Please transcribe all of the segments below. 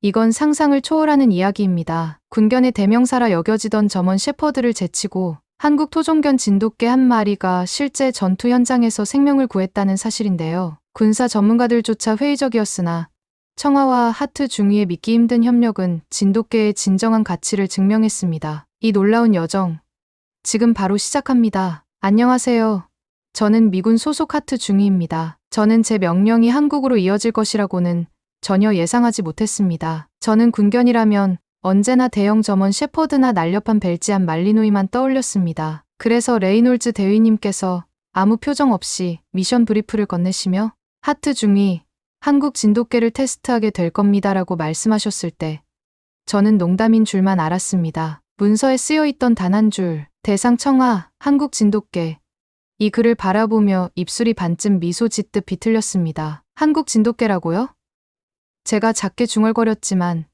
이건 상상을 초월하는 이야기입니다. 군견의 대명사라 여겨지던 점원 셰퍼드를 제치고 한국 토종견 진돗개 한 마리가 실제 전투 현장에서 생명을 구했다는 사실인데요. 군사 전문가들조차 회의적이었으나 청아와 하트 중위의 믿기 힘든 협력은 진돗개의 진정한 가치를 증명했습니다. 이 놀라운 여정, 지금 바로 시작합니다. 안녕하세요. 저는 미군 소속 하트 중위입니다. 저는 제 명령이 한국으로 이어질 것이라고는 전혀 예상하지 못했습니다. 저는 군견이라면 언제나 대형 점원 셰퍼드나 날렵한 벨지안 말리노이만 떠올렸습니다. 그래서 레이놀즈 대위님께서 아무 표정 없이 미션 브리프를 건네시며 하트 중위, 한국 진돗개를 테스트하게 될 겁니다라고 말씀하셨을 때 저는 농담인 줄만 알았습니다. 문서에 쓰여있던 단 한 줄, 대상 청아, 한국 진돗개. 이 글을 바라보며 입술이 반쯤 미소 짓듯 비틀렸습니다. 한국 진돗개라고요? 제가 작게 중얼거렸지만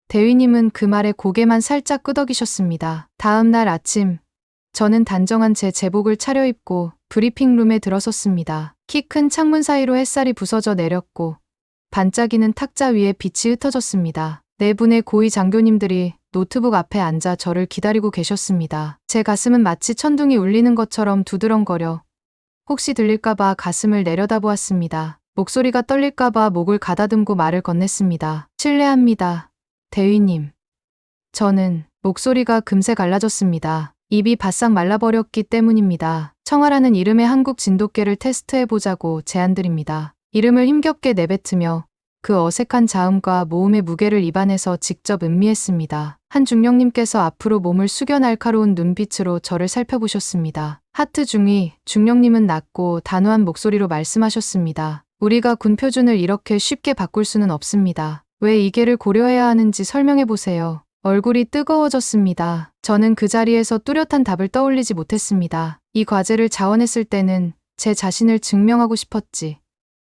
대위님은 그 말에 고개만 살짝 끄덕이셨습니다. 다음 날 아침, 저는 단정한 제 제복을 차려입고 브리핑룸에 들어섰습니다. 키 큰 창문 사이로 햇살이 부서져 내렸고 반짝이는 탁자 위에 빛이 흩어졌습니다. 네 분의 고위 장교님들이 노트북 앞에 앉아 저를 기다리고 계셨습니다. 제 가슴은 마치 천둥이 울리는 것처럼 두드렁거려 혹시 들릴까봐 가슴을 내려다보았습니다. 목소리가 떨릴까봐 목을 가다듬고 말을 건넸습니다. 실례합니다. 대위님. 저는 목소리가 금세 갈라졌습니다. 입이 바싹 말라버렸기 때문입니다. 청아라는 이름의 한국 진돗개를 테스트해보자고 제안드립니다. 이름을 힘겹게 내뱉으며 그 어색한 자음과 모음의 무게를 입안에서 직접 음미했습니다. 한 중령님께서 앞으로 몸을 숙여 날카로운 눈빛으로 저를 살펴보셨습니다. 하트 중위, 중령님은 낮고 단호한 목소리로 말씀하셨습니다. 우리가 군 표준을 이렇게 쉽게 바꿀 수는 없습니다. 왜 이계를 고려해야 하는지 설명해보세요. 얼굴이 뜨거워졌습니다. 저는 그 자리에서 뚜렷한 답을 떠올리지 못했습니다. 이 과제를 자원했을 때는 제 자신을 증명하고 싶었지.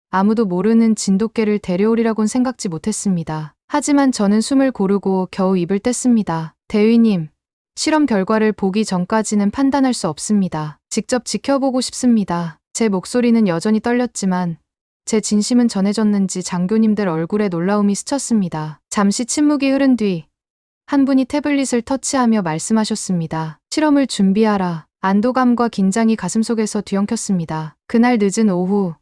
아무도 모르는 진돗개를 데려오리라곤 생각지 못했습니다. 하지만 저는 숨을 고르고 겨우 입을 뗐습니다. 대위님, 실험 결과를 보기 전까지는 판단할 수 없습니다. 직접 지켜보고 싶습니다. 제 목소리는 여전히 떨렸지만 제 진심은 전해졌는지 장교님들 얼굴에 놀라움이 스쳤습니다. 잠시 침묵이 흐른 뒤 한 분이 태블릿을 터치하며 말씀하셨습니다. 실험을 준비하라. 안도감과 긴장이 가슴속에서 뒤엉켰습니다. 그날 늦은 오후,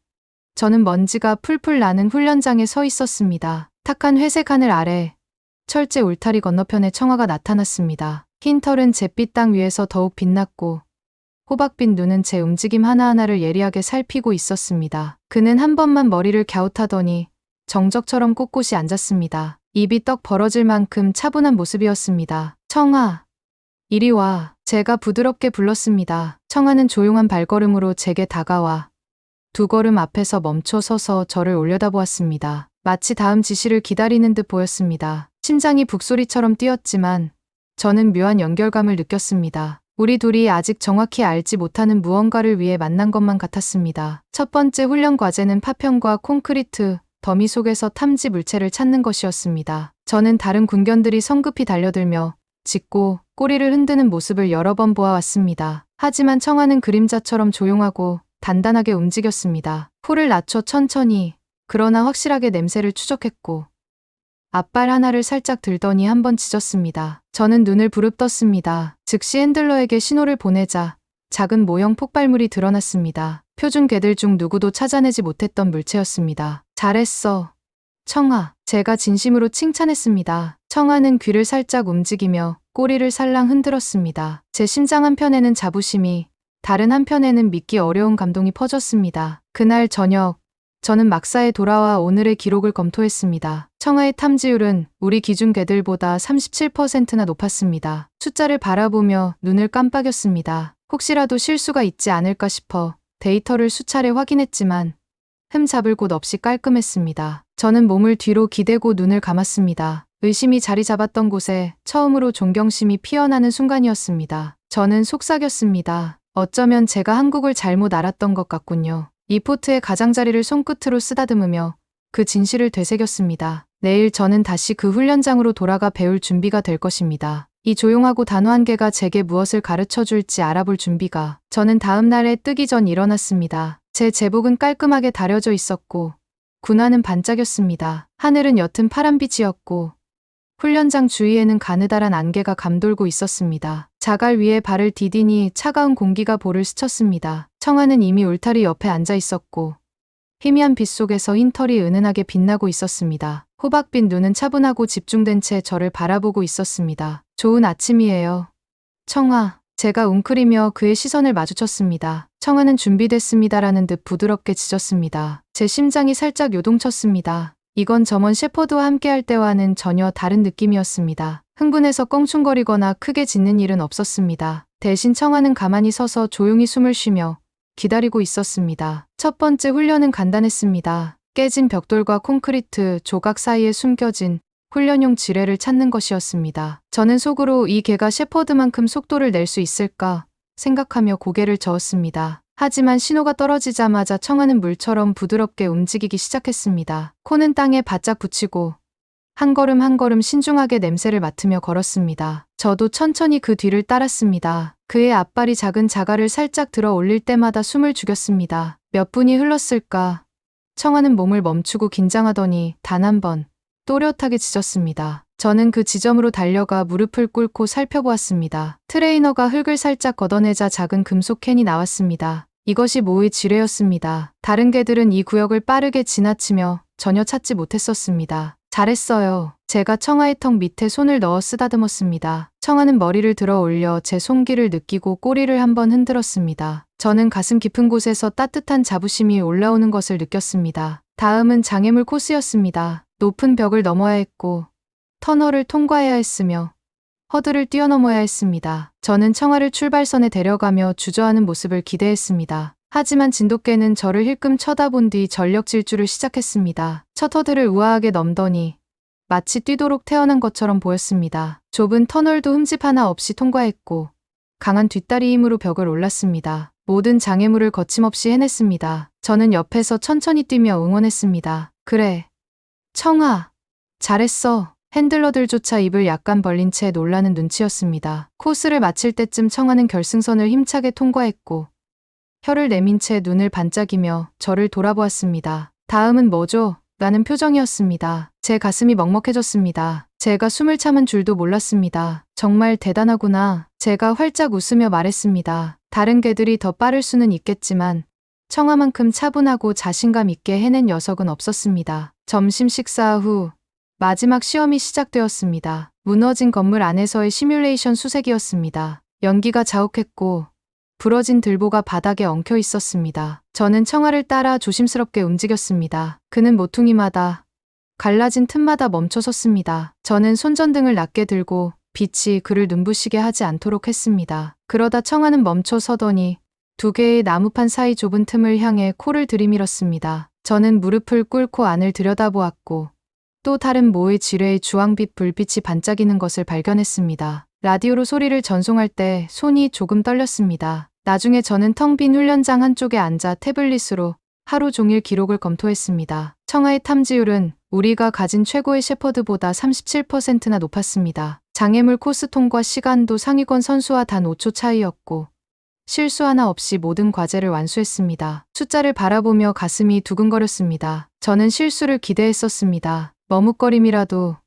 저는 먼지가 풀풀 나는 훈련장에 서 있었습니다. 탁한 회색 하늘 아래 철제 울타리 건너편에 청아가 나타났습니다. 흰 털은 잿빛 땅 위에서 더욱 빛났고 호박빛 눈은 제 움직임 하나하나를 예리하게 살피고 있었습니다. 그는 한 번만 머리를 갸웃하더니 정적처럼 꼿꼿이 앉았습니다. 입이 떡 벌어질 만큼 차분한 모습이었습니다. 청아, 이리 와. 제가 부드럽게 불렀습니다. 청아는 조용한 발걸음으로 제게 다가와 두 걸음 앞에서 멈춰 서서 저를 올려다보았습니다. 마치 다음 지시를 기다리는 듯 보였습니다. 심장이 북소리처럼 뛰었지만 저는 묘한 연결감을 느꼈습니다. 우리 둘이 아직 정확히 알지 못하는 무언가를 위해 만난 것만 같았습니다. 첫 번째 훈련 과제는 파편과 콘크리트, 더미 속에서 탐지 물체를 찾는 것이었습니다. 저는 다른 군견들이 성급히 달려들며 짖고 꼬리를 흔드는 모습을 여러 번 보아왔습니다. 하지만 청아는 그림자처럼 조용하고 단단하게 움직였습니다. 풀을 낮춰 천천히, 그러나 확실하게 냄새를 추적했고 앞발 하나를 살짝 들더니 한번 짖었습니다. 저는 눈을 부릅떴습니다. 즉시 핸들러에게 신호를 보내자 작은 모형 폭발물이 드러났습니다. 표준 개들 중 누구도 찾아내지 못했던 물체였습니다. 잘했어, 청아. 제가 진심으로 칭찬했습니다. 청아는 귀를 살짝 움직이며 꼬리를 살랑 흔들었습니다. 제 심장 한편에는 자부심이, 다른 한편에는 믿기 어려운 감동이 퍼졌습니다. 그날 저녁, 저는 막사에 돌아와 오늘의 기록을 검토했습니다. 청아의 탐지율은 우리 기준 개들보다 37%나 높았습니다. 숫자를 바라보며 눈을 깜빡였습니다. 혹시라도 실수가 있지 않을까 싶어 데이터를 수차례 확인했지만 흠잡을 곳 없이 깔끔했습니다. 저는 몸을 뒤로 기대고 눈을 감았습니다. 의심이 자리 잡았던 곳에 처음으로 존경심이 피어나는 순간이었습니다. 저는 속삭였습니다. 어쩌면 제가 한국을 잘못 알았던 것 같군요. 리포트의 가장자리를 손끝으로 쓰다듬으며 그 진실을 되새겼습니다. 내일 저는 다시 그 훈련장으로 돌아가 배울 준비가 될 것입니다. 이 조용하고 단호한 개가 제게 무엇을 가르쳐 줄지 알아볼 준비가. 저는 다음 날에 뜨기 전 일어났습니다. 제 제복은 깔끔하게 다려져 있었고 군화는 반짝였습니다. 하늘은 옅은 파란빛이었고 훈련장 주위에는 가느다란 안개가 감돌고 있었습니다. 자갈 위에 발을 디디니 차가운 공기가 볼을 스쳤습니다. 청아는 이미 울타리 옆에 앉아 있었고 희미한 빛 속에서 흰 털이 은은하게 빛나고 있었습니다. 호박빛 눈은 차분하고 집중된 채 저를 바라보고 있었습니다. 좋은 아침이에요. 청아, 제가 웅크리며 그의 시선을 마주쳤습니다. 청아는 준비됐습니다라는 듯 부드럽게 짖었습니다. 제 심장이 살짝 요동쳤습니다. 이건 점원 셰퍼드와 함께할 때와는 전혀 다른 느낌이었습니다. 흥분해서 껑충거리거나 크게 짖는 일은 없었습니다. 대신 청아는 가만히 서서 조용히 숨을 쉬며 기다리고 있었습니다. 첫 번째 훈련은 간단했습니다. 깨진 벽돌과 콘크리트 조각 사이에 숨겨진 훈련용 지뢰를 찾는 것이었습니다. 저는 속으로 이 개가 셰퍼드만큼 속도를 낼 수 있을까 생각하며 고개를 저었습니다. 하지만 신호가 떨어지자마자 청아는 물처럼 부드럽게 움직이기 시작했습니다. 코는 땅에 바짝 붙이고 한 걸음 한 걸음 신중하게 냄새를 맡으며 걸었습니다. 저도 천천히 그 뒤를 따랐습니다. 그의 앞발이 작은 자갈을 살짝 들어 올릴 때마다 숨을 죽였습니다. 몇 분이 흘렀을까? 청아는 몸을 멈추고 긴장하더니 단 한 번 또렷하게 짖었습니다. 저는 그 지점으로 달려가 무릎을 꿇고 살펴보았습니다. 트레이너가 흙을 살짝 걷어내자 작은 금속 캔이 나왔습니다. 이것이 모의 지뢰였습니다. 다른 개들은 이 구역을 빠르게 지나치며 전혀 찾지 못했었습니다. 잘했어요. 제가 청아의 턱 밑에 손을 넣어 쓰다듬었습니다. 청아는 머리를 들어 올려 제 손길을 느끼고 꼬리를 한번 흔들었습니다. 저는 가슴 깊은 곳에서 따뜻한 자부심이 올라오는 것을 느꼈습니다. 다음은 장애물 코스였습니다. 높은 벽을 넘어야 했고 터널을 통과해야 했으며 허들을 뛰어넘어야 했습니다. 저는 청아를 출발선에 데려가며 주저하는 모습을 기대했습니다. 하지만 진돗개는 저를 힐끔 쳐다본 뒤 전력 질주를 시작했습니다. 첫 허들을 우아하게 넘더니 마치 뛰도록 태어난 것처럼 보였습니다. 좁은 터널도 흠집 하나 없이 통과했고 강한 뒷다리 힘으로 벽을 올랐습니다. 모든 장애물을 거침없이 해냈습니다. 저는 옆에서 천천히 뛰며 응원했습니다. 그래, 청아, 잘했어. 핸들러들조차 입을 약간 벌린 채 놀라는 눈치였습니다. 코스를 마칠 때쯤 청아는 결승선을 힘차게 통과했고 혀를 내민 채 눈을 반짝이며 저를 돌아보았습니다. 다음은 뭐죠? 라는 표정이었습니다. 제 가슴이 먹먹해졌습니다. 제가 숨을 참은 줄도 몰랐습니다. 정말 대단하구나. 제가 활짝 웃으며 말했습니다. 다른 개들이 더 빠를 수는 있겠지만 청아만큼 차분하고 자신감 있게 해낸 녀석은 없었습니다. 점심 식사 후 마지막 시험이 시작되었습니다. 무너진 건물 안에서의 시뮬레이션 수색이었습니다. 연기가 자욱했고 부러진 들보가 바닥에 엉켜 있었습니다. 저는 청아를 따라 조심스럽게 움직였습니다. 그는 모퉁이마다 갈라진 틈마다 멈춰 섰습니다. 저는 손전등을 낮게 들고 빛이 그를 눈부시게 하지 않도록 했습니다. 그러다 청아는 멈춰 서더니 두 개의 나무판 사이 좁은 틈을 향해 코를 들이밀었습니다. 저는 무릎을 꿇고 안을 들여다보았고 또 다른 모의 지뢰의 주황빛 불빛이 반짝이는 것을 발견했습니다. 라디오로 소리를 전송할 때 손이 조금 떨렸습니다. 나중에 저는 텅 빈 훈련장 한쪽에 앉아 태블릿으로 하루 종일 기록을 검토했습니다. 청아의 탐지율은 우리가 가진 최고의 셰퍼드보다 37%나 높았습니다. 장애물 코스 통과 시간도 상위권 선수와 단 5초 차이였고 실수 하나 없이 모든 과제를 완수했습니다. 숫자를 바라보며 가슴이 두근거렸습니다. 저는 실수를 기대했었습니다. 머뭇거림이라도,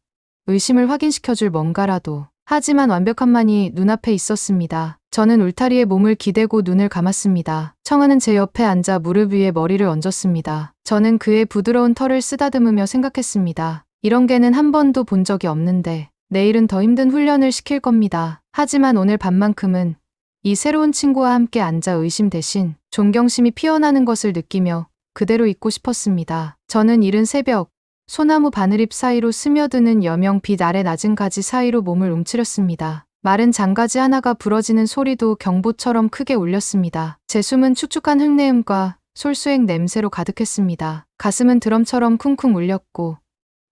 의심을 확인시켜줄 뭔가라도. 하지만 완벽함만이 눈앞에 있었습니다. 저는 울타리에 몸을 기대고 눈을 감았습니다. 청아는 제 옆에 앉아 무릎 위에 머리를 얹었습니다. 저는 그의 부드러운 털을 쓰다듬으며 생각했습니다. 이런 개는 한 번도 본 적이 없는데 내일은 더 힘든 훈련을 시킬 겁니다. 하지만 오늘 밤만큼은 이 새로운 친구와 함께 앉아 의심 대신 존경심이 피어나는 것을 느끼며 그대로 있고 싶었습니다. 저는 이른 새벽 소나무 바늘잎 사이로 스며드는 여명 빛 아래 낮은 가지 사이로 몸을 움츠렸습니다. 마른 장가지 하나가 부러지는 소리도 경보처럼 크게 울렸습니다. 제 숨은 축축한 흙내음과 솔수액 냄새로 가득했습니다. 가슴은 드럼처럼 쿵쿵 울렸고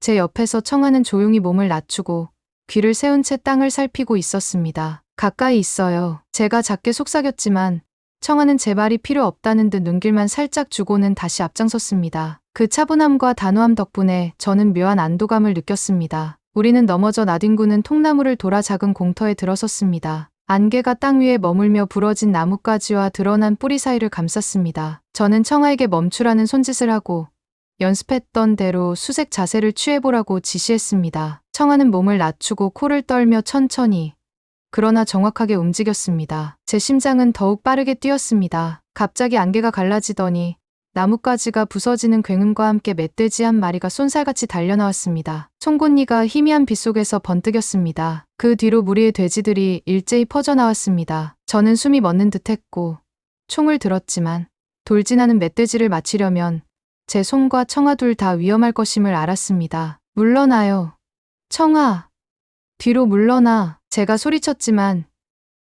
제 옆에서 청아는 조용히 몸을 낮추고 귀를 세운 채 땅을 살피고 있었습니다. 가까이 있어요. 제가 작게 속삭였지만 청아는 제 말이 필요 없다는 듯 눈길만 살짝 주고는 다시 앞장섰습니다. 그 차분함과 단호함 덕분에 저는 묘한 안도감을 느꼈습니다. 우리는 넘어져 나뒹구는 통나무를 돌아 작은 공터에 들어섰습니다. 안개가 땅 위에 머물며 부러진 나뭇가지와 드러난 뿌리 사이를 감쌌습니다. 저는 청아에게 멈추라는 손짓을 하고 연습했던 대로 수색 자세를 취해보라고 지시했습니다. 청아는 몸을 낮추고 코를 떨며 천천히, 그러나 정확하게 움직였습니다. 제 심장은 더욱 빠르게 뛰었습니다. 갑자기 안개가 갈라지더니 나뭇가지가 부서지는 굉음과 함께 멧돼지 한 마리가 쏜살같이 달려나왔습니다. 송곳니가 희미한 빛 속에서 번뜩였습니다. 그 뒤로 무리의 돼지들이 일제히 퍼져나왔습니다. 저는 숨이 멎는 듯했고 총을 들었지만 돌진하는 멧돼지를 맞히려면 제 손과 청아 둘 다 위험할 것임을 알았습니다. 물러나요. 청아. 뒤로 물러나. 제가 소리쳤지만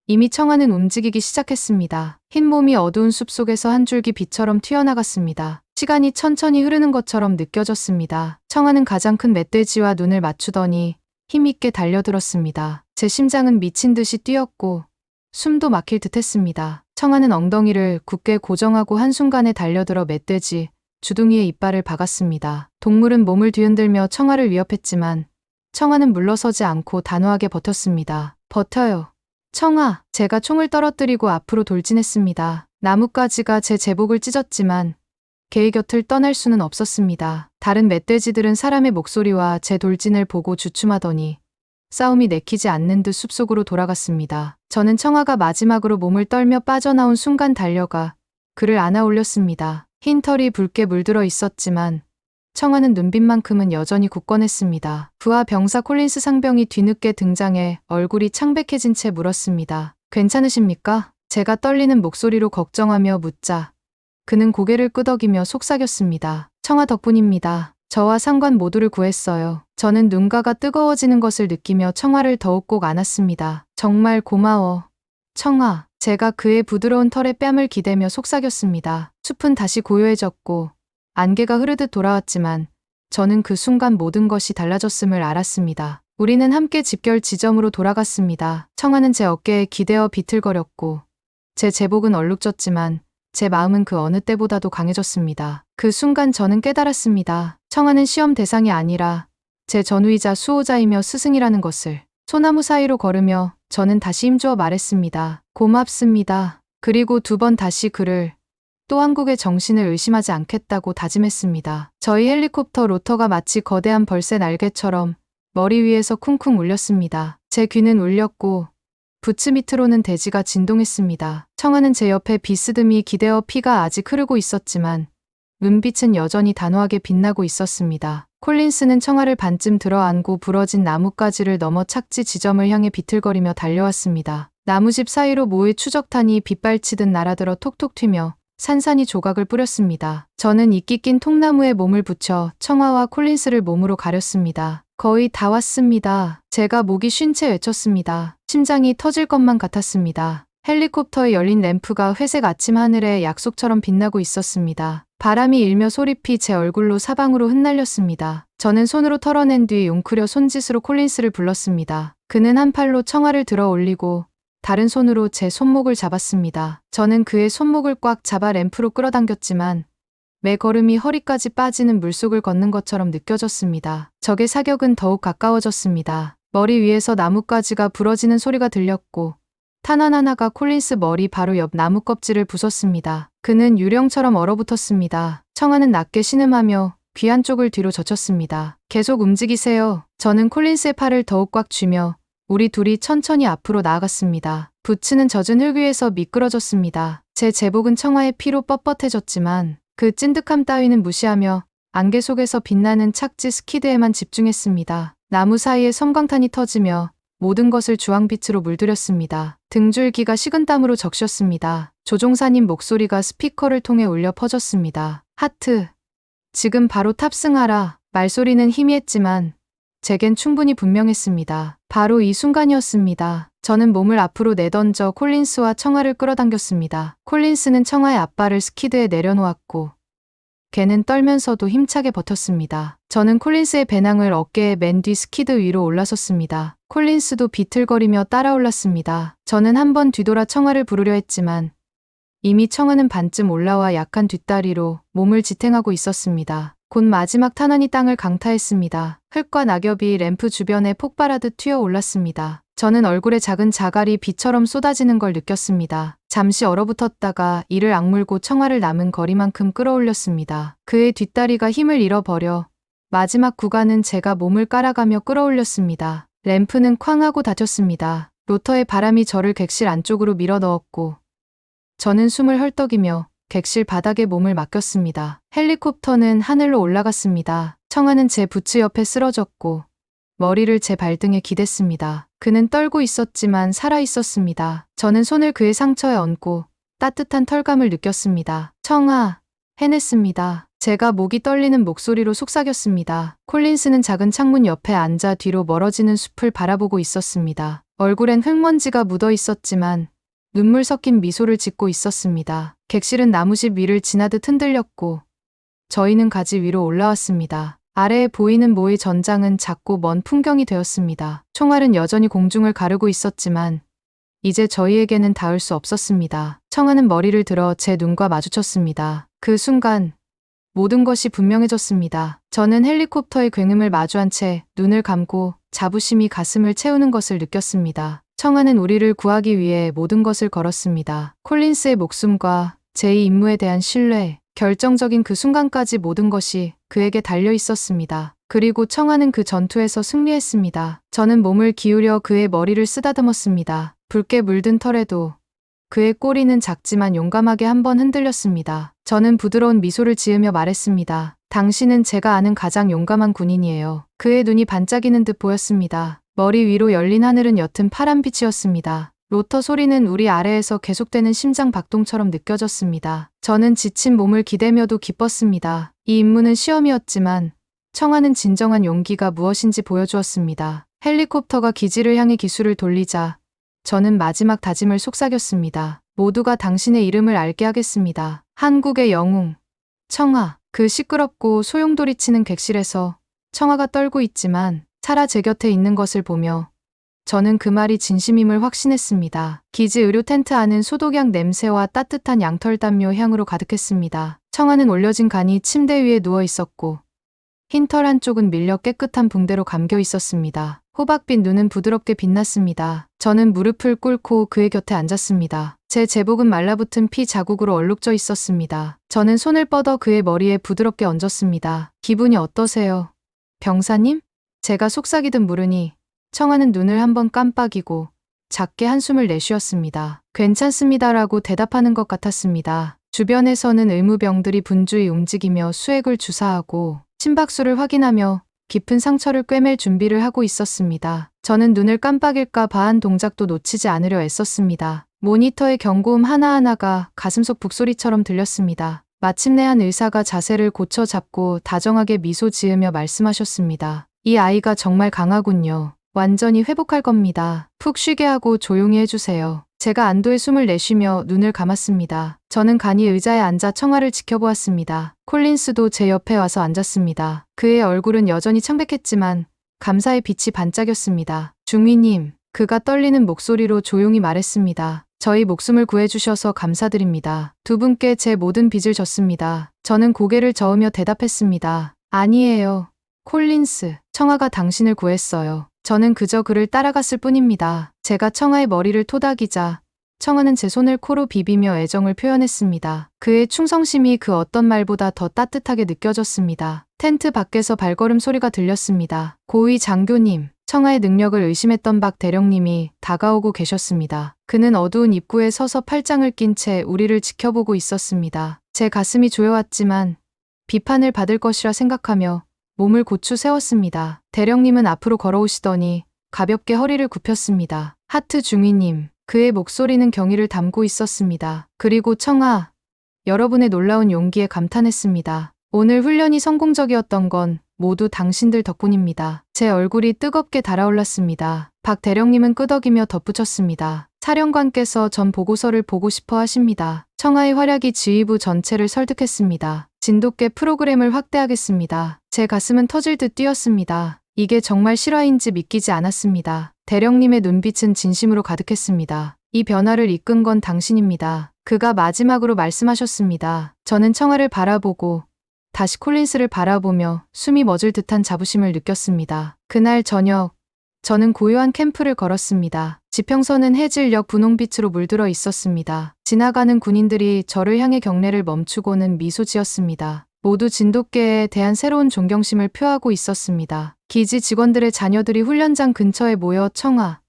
이미 청아는 움직이기 시작했습니다. 흰 몸이 어두운 숲 속에서 한 줄기 빛처럼 튀어나갔습니다. 시간이 천천히 흐르는 것처럼 느껴졌습니다. 청아는 가장 큰 멧돼지와 눈을 맞추더니 힘있게 달려들었습니다. 제 심장은 미친 듯이 뛰었고 숨도 막힐 듯 했습니다. 청아는 엉덩이를 굳게 고정하고 한순간에 달려들어 멧돼지 주둥이에 이빨을 박았습니다. 동물은 몸을 뒤흔들며 청아를 위협했지만 청아는 물러서지 않고 단호하게 버텼습니다. 버텨요. 청아. 제가 총을 떨어뜨리고 앞으로 돌진했습니다. 나뭇가지가 제 제복을 찢었지만 개의 곁을 떠날 수는 없었습니다. 다른 멧돼지들은 사람의 목소리와 제 돌진을 보고 주춤하더니 싸움이 내키지 않는 듯 숲속으로 돌아갔습니다. 저는 청아가 마지막으로 몸을 떨며 빠져나온 순간 달려가 그를 안아 올렸습니다. 흰 털이 붉게 물들어 있었지만 청아는 눈빛만큼은 여전히 굳건했습니다. 부하 병사 콜린스 상병이 뒤늦게 등장해 얼굴이 창백해진 채 물었습니다. 괜찮으십니까? 제가 떨리는 목소리로 걱정하며 묻자 그는 고개를 끄덕이며 속삭였습니다. 청아 덕분입니다. 저와 상관 모두를 구했어요. 저는 눈가가 뜨거워지는 것을 느끼며 청아를 더욱 꼭 안았습니다. 정말 고마워. 청아. 제가 그의 부드러운 털에 뺨을 기대며 속삭였습니다. 숲은 다시 고요해졌고 안개가 흐르듯 돌아왔지만 저는 그 순간 모든 것이 달라졌음을 알았습니다. 우리는 함께 집결 지점으로 돌아갔습니다. 청아는 제 어깨에 기대어 비틀거렸고 제 제복은 얼룩졌지만 제 마음은 그 어느 때보다도 강해졌습니다. 그 순간 저는 깨달았습니다. 청아는 시험 대상이 아니라 제 전우이자 수호자이며 스승이라는 것을. 소나무 사이로 걸으며 저는 다시 힘주어 말했습니다. 고맙습니다. 그리고 두 번 다시 그를 또 한국의 정신을 의심하지 않겠다고 다짐했습니다. 저희 헬리콥터 로터가 마치 거대한 벌새 날개처럼 머리 위에서 쿵쿵 울렸습니다. 제 귀는 울렸고 부츠 밑으로는 대지가 진동했습니다. 청아는 제 옆에 비스듬히 기대어 피가 아직 흐르고 있었지만 눈빛은 여전히 단호하게 빛나고 있었습니다. 콜린스는 청아를 반쯤 들어안고 부러진 나뭇가지를 넘어 착지 지점을 향해 비틀거리며 달려왔습니다. 나무집 사이로 모의 추적탄이 빗발치듯 날아들어 톡톡 튀며 산산이 조각을 뿌렸습니다. 저는 이끼 낀 통나무에 몸을 붙여 청아와 콜린스를 몸으로 가렸습니다. 거의 다 왔습니다. 제가 목이 쉰 채 외쳤습니다. 심장이 터질 것만 같았습니다. 헬리콥터에 열린 램프가 회색 아침 하늘에 약속처럼 빛나고 있었습니다. 바람이 일며 소리피 제 얼굴로 사방으로 흩날렸습니다. 저는 손으로 털어낸 뒤 웅크려 손짓으로 콜린스를 불렀습니다. 그는 한 팔로 청아를 들어 올리고 다른 손으로 제 손목을 잡았습니다. 저는 그의 손목을 꽉 잡아 램프로 끌어당겼지만 매 걸음이 허리까지 빠지는 물속을 걷는 것처럼 느껴졌습니다. 적의 사격은 더욱 가까워졌습니다. 머리 위에서 나뭇가지가 부러지는 소리가 들렸고 탄환 하나가 콜린스 머리 바로 옆 나무 껍질을 부쉈습니다. 그는 유령처럼 얼어붙었습니다. 청아는 낮게 신음하며 귀 한쪽을 뒤로 젖혔습니다. 계속 움직이세요. 저는 콜린스의 팔을 더욱 꽉 쥐며 우리 둘이 천천히 앞으로 나아갔습니다. 부츠는 젖은 흙 위에서 미끄러졌습니다. 제 제복은 청아의 피로 뻣뻣해졌지만 그 찐득함 따위는 무시하며 안개 속에서 빛나는 착지 스키드에만 집중했습니다. 나무 사이에 섬광탄이 터지며 모든 것을 주황빛으로 물들였습니다. 등줄기가 식은땀으로 적셨습니다. 조종사님 목소리가 스피커를 통해 울려 퍼졌습니다. 하트. 지금 바로 탑승하라. 말소리는 희미했지만 제겐 충분히 분명했습니다. 바로 이 순간이었습니다. 저는 몸을 앞으로 내던져 콜린스와 청아를 끌어당겼습니다. 콜린스는 청아의 앞발을 스키드에 내려놓았고 걔는 떨면서도 힘차게 버텼습니다. 저는 콜린스의 배낭을 어깨에 맨 뒤 스키드 위로 올라섰습니다. 콜린스도 비틀거리며 따라올랐습니다. 저는 한 번 뒤돌아 청아를 부르려 했지만 이미 청아는 반쯤 올라와 약한 뒷다리로 몸을 지탱하고 있었습니다. 곧 마지막 탄환이 땅을 강타했습니다. 흙과 낙엽이 램프 주변에 폭발하듯 튀어 올랐습니다. 저는 얼굴에 작은 자갈이 비처럼 쏟아지는 걸 느꼈습니다. 잠시 얼어붙었다가 이를 악물고 청아를 남은 거리만큼 끌어올렸습니다. 그의 뒷다리가 힘을 잃어버려 마지막 구간은 제가 몸을 깔아가며 끌어올렸습니다. 램프는 쾅 하고 닫혔습니다. 로터의 바람이 저를 객실 안쪽으로 밀어 넣었고 저는 숨을 헐떡이며 객실 바닥에 몸을 맡겼습니다. 헬리콥터는 하늘로 올라갔습니다. 청아는 제 부츠 옆에 쓰러졌고 머리를 제 발등에 기댔습니다. 그는 떨고 있었지만 살아 있었습니다. 저는 손을 그의 상처에 얹고 따뜻한 털감을 느꼈습니다. 청아, 해냈습니다. 제가 목이 떨리는 목소리로 속삭였습니다. 콜린스는 작은 창문 옆에 앉아 뒤로 멀어지는 숲을 바라보고 있었습니다. 얼굴엔 흙먼지가 묻어 있었지만 눈물 섞인 미소를 짓고 있었습니다. 객실은 나무집 위를 지나듯 흔들렸고 저희는 가지 위로 올라왔습니다. 아래에 보이는 모의 전장은 작고 먼 풍경이 되었습니다. 총알은 여전히 공중을 가르고 있었지만 이제 저희에게는 닿을 수 없었습니다. 청아는 머리를 들어 제 눈과 마주쳤습니다. 그 순간 모든 것이 분명해졌습니다. 저는 헬리콥터의 굉음을 마주한 채 눈을 감고 자부심이 가슴을 채우는 것을 느꼈습니다. 청아는 우리를 구하기 위해 모든 것을 걸었습니다. 콜린스의 목숨과 제 임무에 대한 신뢰, 결정적인 그 순간까지 모든 것이 그에게 달려 있었습니다. 그리고 청아는 그 전투에서 승리했습니다. 저는 몸을 기울여 그의 머리를 쓰다듬었습니다. 붉게 물든 털에도 그의 꼬리는 작지만 용감하게 한번 흔들렸습니다. 저는 부드러운 미소를 지으며 말했습니다. 당신은 제가 아는 가장 용감한 군인이에요. 그의 눈이 반짝이는 듯 보였습니다. 머리 위로 열린 하늘은 옅은 파란빛이었습니다. 로터 소리는 우리 아래에서 계속되는 심장 박동처럼 느껴졌습니다. 저는 지친 몸을 기대며도 기뻤습니다. 이 임무는 시험이었지만 청아는 진정한 용기가 무엇인지 보여주었습니다. 헬리콥터가 기지를 향해 기술을 돌리자 저는 마지막 다짐을 속삭였습니다. 모두가 당신의 이름을 알게 하겠습니다. 한국의 영웅, 청아. 그 시끄럽고 소용돌이치는 객실에서 청아가 떨고 있지만 살아 제 곁에 있는 것을 보며 저는 그 말이 진심임을 확신했습니다. 기지 의료 텐트 안은 소독약 냄새와 따뜻한 양털 담요 향으로 가득했습니다. 청아는 올려진 간이 침대 위에 누워 있었고 흰 털 한쪽은 밀려 깨끗한 붕대로 감겨 있었습니다. 호박빛 눈은 부드럽게 빛났습니다. 저는 무릎을 꿇고 그의 곁에 앉았습니다. 제 제복은 말라붙은 피 자국으로 얼룩져 있었습니다. 저는 손을 뻗어 그의 머리에 부드럽게 얹었습니다. 기분이 어떠세요? 병사님? 제가 속삭이듯 물으니 청아는 눈을 한번 깜빡이고 작게 한숨을 내쉬었습니다. 괜찮습니다라고 대답하는 것 같았습니다. 주변에서는 의무병들이 분주히 움직이며 수액을 주사하고 심박수를 확인하며 깊은 상처를 꿰맬 준비를 하고 있었습니다. 저는 눈을 깜빡일까 봐 한 동작도 놓치지 않으려 애썼습니다. 모니터의 경고음 하나하나가 가슴속 북소리처럼 들렸습니다. 마침내 한 의사가 자세를 고쳐 잡고 다정하게 미소 지으며 말씀하셨습니다. 이 아이가 정말 강하군요. 완전히 회복할 겁니다. 푹 쉬게 하고 조용히 해주세요. 제가 안도의 숨을 내쉬며 눈을 감았습니다. 저는 간이 의자에 앉아 청아를 지켜보았습니다. 콜린스도 제 옆에 와서 앉았습니다. 그의 얼굴은 여전히 창백했지만 감사의 빛이 반짝였습니다. 중위님, 그가 떨리는 목소리로 조용히 말했습니다. 저희 목숨을 구해주셔서 감사드립니다. 두 분께 제 모든 빚을 졌습니다. 저는 고개를 저으며 대답했습니다. 아니에요. 콜린스, 청아가 당신을 구했어요. 저는 그저 그를 따라갔을 뿐입니다. 제가 청아의 머리를 토닥이자 청아는 제 손을 코로 비비며 애정을 표현했습니다. 그의 충성심이 그 어떤 말보다 더 따뜻하게 느껴졌습니다. 텐트 밖에서 발걸음 소리가 들렸습니다. 고위 장교님, 청아의 능력을 의심했던 박 대령님이 다가오고 계셨습니다. 그는 어두운 입구에 서서 팔짱을 낀 채 우리를 지켜보고 있었습니다. 제 가슴이 조여왔지만 비판을 받을 것이라 생각하며 몸을 고추 세웠습니다. 대령님은 앞으로 걸어오시더니 가볍게 허리를 굽혔습니다. 하트 중위님, 그의 목소리는 경의를 담고 있었습니다. 그리고 청아, 여러분의 놀라운 용기에 감탄했습니다. 오늘 훈련이 성공적이었던 건 모두 당신들 덕분입니다. 제 얼굴이 뜨겁게 달아올랐습니다. 박 대령님은 끄덕이며 덧붙였습니다. 사령관께서 전 보고서를 보고 싶어 하십니다. 청아의 활약이 지휘부 전체를 설득했습니다. 진돗개 프로그램을 확대하겠습니다. 제 가슴은 터질 듯 뛰었습니다. 이게 정말 실화인지 믿기지 않았습니다. 대령님의 눈빛은 진심으로 가득했습니다. 이 변화를 이끈 건 당신입니다. 그가 마지막으로 말씀하셨습니다. 저는 청아를 바라보고 다시 콜린스를 바라보며 숨이 멎을 듯한 자부심을 느꼈습니다. 그날 저녁, 저는 고요한 캠프를 걸었습니다. 지평선은 해질녘 분홍빛으로 물들어 있었습니다. 지나가는 군인들이 저를 향해 경례를 멈추고는 미소 지었습니다. 모두 진돗개에 대한 새로운 존경심을 표하고 있었습니다. 기지 직원들의 자녀들이 훈련장 근처에 모여 청아,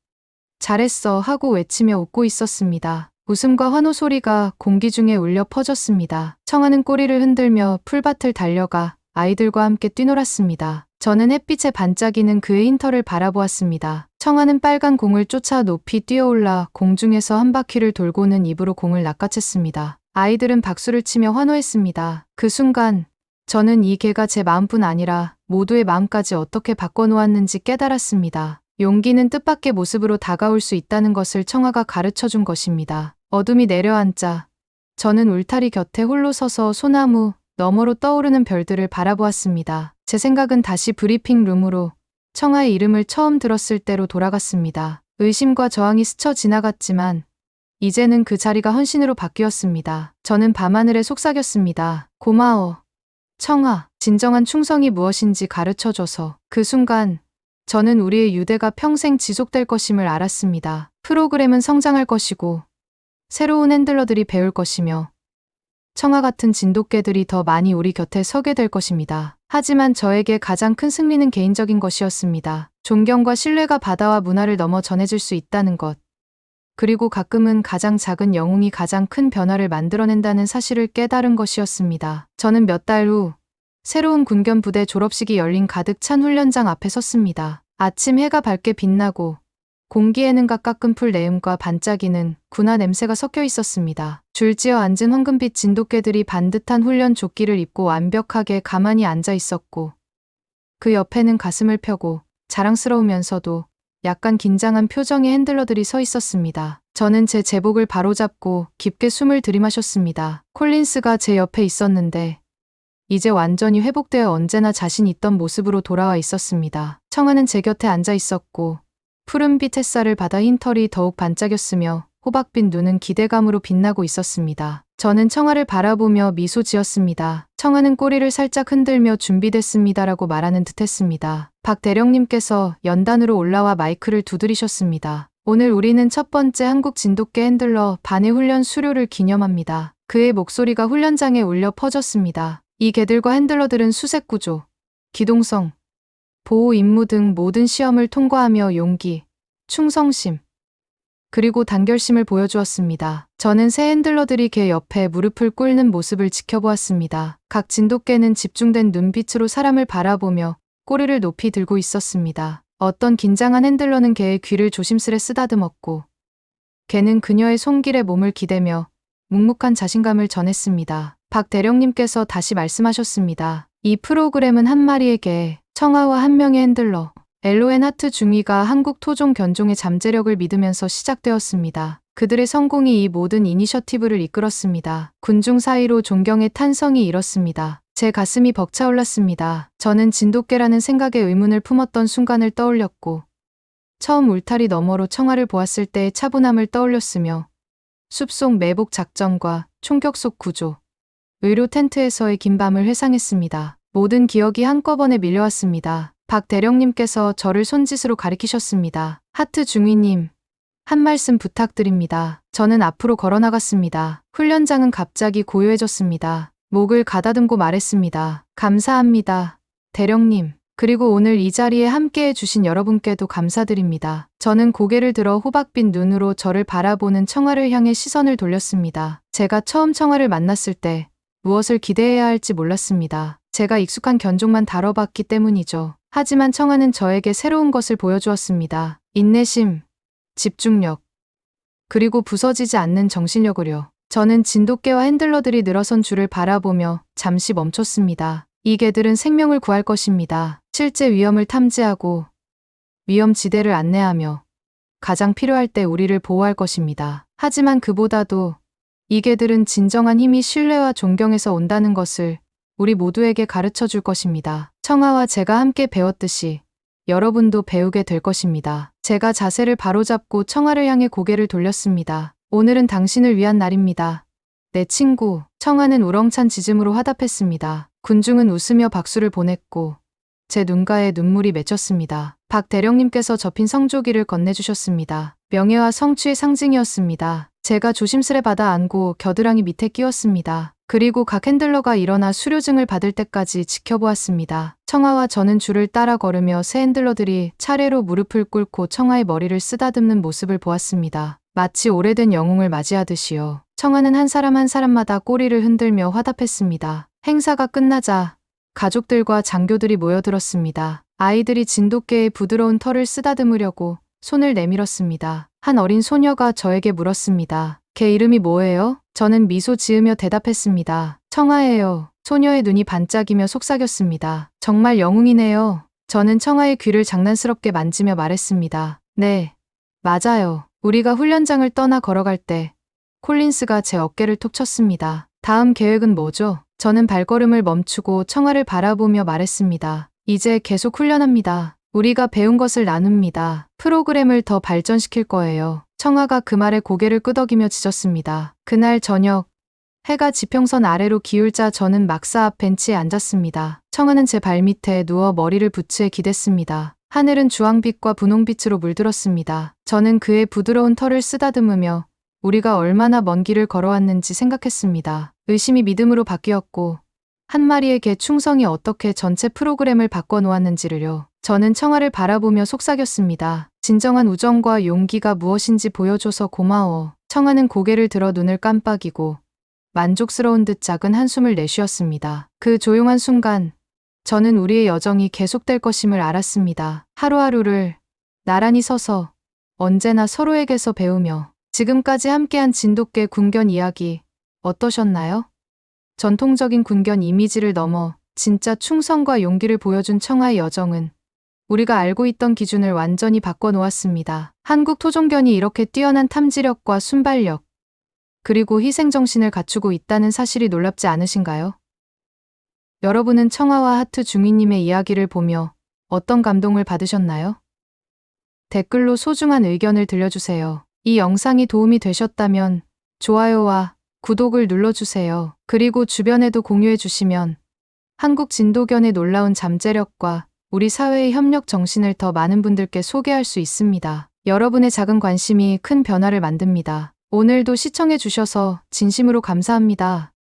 잘했어 하고 외치며 웃고 있었습니다. 웃음과 환호 소리가 공기 중에 울려 퍼졌습니다. 청아는 꼬리를 흔들며 풀밭을 달려가 아이들과 함께 뛰놀았습니다. 저는 햇빛에 반짝이는 그의 흰털을 바라보았습니다. 청아는 빨간 공을 쫓아 높이 뛰어올라 공중에서 한 바퀴를 돌고는 입으로 공을 낚아챘습니다. 아이들은 박수를 치며 환호했습니다. 그 순간 저는 이 개가 제 마음뿐 아니라 모두의 마음까지 어떻게 바꿔놓았는지 깨달았습니다. 용기는 뜻밖의 모습으로 다가올 수 있다는 것을 청아가 가르쳐준 것입니다. 어둠이 내려앉자 저는 울타리 곁에 홀로 서서 소나무 너머로 떠오르는 별들을 바라보았습니다. 제 생각은 다시 브리핑 룸으로 청아의 이름을 처음 들었을 때로 돌아갔습니다. 의심과 저항이 스쳐 지나갔지만 이제는 그 자리가 헌신으로 바뀌었습니다. 저는 밤하늘에 속삭였습니다. 고마워, 청아. 진정한 충성이 무엇인지 가르쳐줘서. 그 순간 저는 우리의 유대가 평생 지속될 것임을 알았습니다. 프로그램은 성장할 것이고 새로운 핸들러들이 배울 것이며 청아 같은 진돗개들이 더 많이 우리 곁에 서게 될 것입니다. 하지만 저에게 가장 큰 승리는 개인적인 것이었습니다. 존경과 신뢰가 바다와 문화를 넘어 전해질 수 있다는 것. 그리고 가끔은 가장 작은 영웅이 가장 큰 변화를 만들어낸다는 사실을 깨달은 것이었습니다. 저는 몇 달 후 새로운 군견 부대 졸업식이 열린 가득 찬 훈련장 앞에 섰습니다. 아침 해가 밝게 빛나고 공기에는 가까운 풀 내음과 반짝이는 군화 냄새가 섞여 있었습니다. 줄지어 앉은 황금빛 진돗개들이 반듯한 훈련 조끼를 입고 완벽하게 가만히 앉아 있었고 그 옆에는 가슴을 펴고 자랑스러우면서도 약간 긴장한 표정의 핸들러들이 서 있었습니다. 저는 제 제복을 바로잡고 깊게 숨을 들이마셨습니다. 콜린스가 제 옆에 있었는데 이제 완전히 회복되어 언제나 자신 있던 모습으로 돌아와 있었습니다. 청아는 제 곁에 앉아 있었고 푸른빛 햇살을 받아 흰털이 더욱 반짝였으며 호박빛 눈은 기대감으로 빛나고 있었습니다. 저는 청아를 바라보며 미소 지었습니다. 청아는 꼬리를 살짝 흔들며 준비됐습니다라고 말하는 듯 했습니다. 박 대령님께서 연단으로 올라와 마이크를 두드리셨습니다. 오늘 우리는 첫 번째 한국 진돗개 핸들러 반의 훈련 수료를 기념합니다. 그의 목소리가 훈련장에 울려 퍼졌습니다. 이 개들과 핸들러들은 수색 구조, 기동성, 보호 임무 등 모든 시험을 통과하며 용기, 충성심, 그리고 단결심을 보여주었습니다. 저는 새 핸들러들이 개 옆에 무릎을 꿇는 모습을 지켜보았습니다. 각 진돗개는 집중된 눈빛으로 사람을 바라보며 꼬리를 높이 들고 있었습니다. 어떤 긴장한 핸들러는 개의 귀를 조심스레 쓰다듬었고 개는 그녀의 손길에 몸을 기대며 묵묵한 자신감을 전했습니다. 박 대령님께서 다시 말씀하셨습니다. 이 프로그램은 한 마리의 개, 청아와 한 명의 핸들러, LON 하트 중위가 한국 토종 견종의 잠재력을 믿으면서 시작되었습니다. 그들의 성공이 이 모든 이니셔티브를 이끌었습니다. 군중 사이로 존경의 탄성이 일었습니다. 제 가슴이 벅차올랐습니다. 저는 진돗개라는 생각에 의문을 품었던 순간을 떠올렸고 처음 울타리 너머로 청아를 보았을 때의 차분함을 떠올렸으며 숲속 매복 작전과 총격 속 구조, 의료 텐트에서의 긴 밤을 회상했습니다. 모든 기억이 한꺼번에 밀려왔습니다. 박 대령님께서 저를 손짓으로 가리키셨습니다. 하트 중위님, 한 말씀 부탁드립니다. 저는 앞으로 걸어나갔습니다. 훈련장은 갑자기 고요해졌습니다. 목을 가다듬고 말했습니다. 감사합니다, 대령님. 그리고 오늘 이 자리에 함께해 주신 여러분께도 감사드립니다. 저는 고개를 들어 호박빛 눈으로 저를 바라보는 청아를 향해 시선을 돌렸습니다. 제가 처음 청아를 만났을 때 무엇을 기대해야 할지 몰랐습니다. 제가 익숙한 견종만 다뤄봤기 때문이죠. 하지만 청아는 저에게 새로운 것을 보여주었습니다. 인내심, 집중력, 그리고 부서지지 않는 정신력을요. 저는 진돗개와 핸들러들이 늘어선 줄을 바라보며 잠시 멈췄습니다. 이 개들은 생명을 구할 것입니다. 실제 위험을 탐지하고 위험지대를 안내하며 가장 필요할 때 우리를 보호할 것입니다. 하지만 그보다도 이 개들은 진정한 힘이 신뢰와 존경에서 온다는 것을 우리 모두에게 가르쳐 줄 것입니다. 청아와 제가 함께 배웠듯이 여러분도 배우게 될 것입니다. 제가 자세를 바로잡고 청아를 향해 고개를 돌렸습니다. 오늘은 당신을 위한 날입니다. 내 친구. 청아는 우렁찬 지즘으로 화답했습니다. 군중은 웃으며 박수를 보냈고 제 눈가에 눈물이 맺혔습니다. 박 대령님께서 접힌 성조기를 건네주셨습니다. 명예와 성취의 상징이었습니다. 제가 조심스레 받아 안고 겨드랑이 밑에 끼웠습니다. 그리고 각 핸들러가 일어나 수료증을 받을 때까지 지켜보았습니다. 청아와 저는 줄을 따라 걸으며 새 핸들러들이 차례로 무릎을 꿇고 청아의 머리를 쓰다듬는 모습을 보았습니다. 마치 오래된 영웅을 맞이하듯이요. 청아는 한 사람 한 사람마다 꼬리를 흔들며 화답했습니다. 행사가 끝나자 가족들과 장교들이 모여들었습니다. 아이들이 진돗개의 부드러운 털을 쓰다듬으려고 손을 내밀었습니다. 한 어린 소녀가 저에게 물었습니다. 걔 이름이 뭐예요? 저는 미소 지으며 대답했습니다. 청아예요. 소녀의 눈이 반짝이며 속삭였습니다. 정말 영웅이네요. 저는 청아의 귀를 장난스럽게 만지며 말했습니다. 네, 맞아요. 우리가 훈련장을 떠나 걸어갈 때 콜린스가 제 어깨를 톡 쳤습니다. 다음 계획은 뭐죠? 저는 발걸음을 멈추고 청아를 바라보며 말했습니다. 이제 계속 훈련합니다. 우리가 배운 것을 나눕니다. 프로그램을 더 발전시킬 거예요. 청아가 그 말에 고개를 끄덕이며 짖었습니다. 그날 저녁, 해가 지평선 아래로 기울자 저는 막사 앞 벤치에 앉았습니다. 청아는 제 발밑에 누워 머리를 부츠에 기댔습니다. 하늘은 주황빛과 분홍빛으로 물들었습니다. 저는 그의 부드러운 털을 쓰다듬으며 우리가 얼마나 먼 길을 걸어왔는지 생각했습니다. 의심이 믿음으로 바뀌었고 한 마리의 개 충성이 어떻게 전체 프로그램을 바꿔놓았는지를요. 저는 청아를 바라보며 속삭였습니다. 진정한 우정과 용기가 무엇인지 보여줘서 고마워. 청아는 고개를 들어 눈을 깜빡이고 만족스러운 듯 작은 한숨을 내쉬었습니다. 그 조용한 순간 저는 우리의 여정이 계속될 것임을 알았습니다. 하루하루를 나란히 서서 언제나 서로에게서 배우며 지금까지 함께한 진돗개 군견 이야기 어떠셨나요? 전통적인 군견 이미지를 넘어 진짜 충성과 용기를 보여준 청아의 여정은 우리가 알고 있던 기준을 완전히 바꿔놓았습니다. 한국 토종견이 이렇게 뛰어난 탐지력과 순발력, 그리고 희생정신을 갖추고 있다는 사실이 놀랍지 않으신가요? 여러분은 청아와 하트 중위님의 이야기를 보며 어떤 감동을 받으셨나요? 댓글로 소중한 의견을 들려주세요. 이 영상이 도움이 되셨다면 좋아요와 구독을 눌러주세요. 그리고 주변에도 공유해주시면 한국 진돗견의 놀라운 잠재력과 우리 사회의 협력 정신을 더 많은 분들께 소개할 수 있습니다. 여러분의 작은 관심이 큰 변화를 만듭니다. 오늘도 시청해주셔서 진심으로 감사합니다.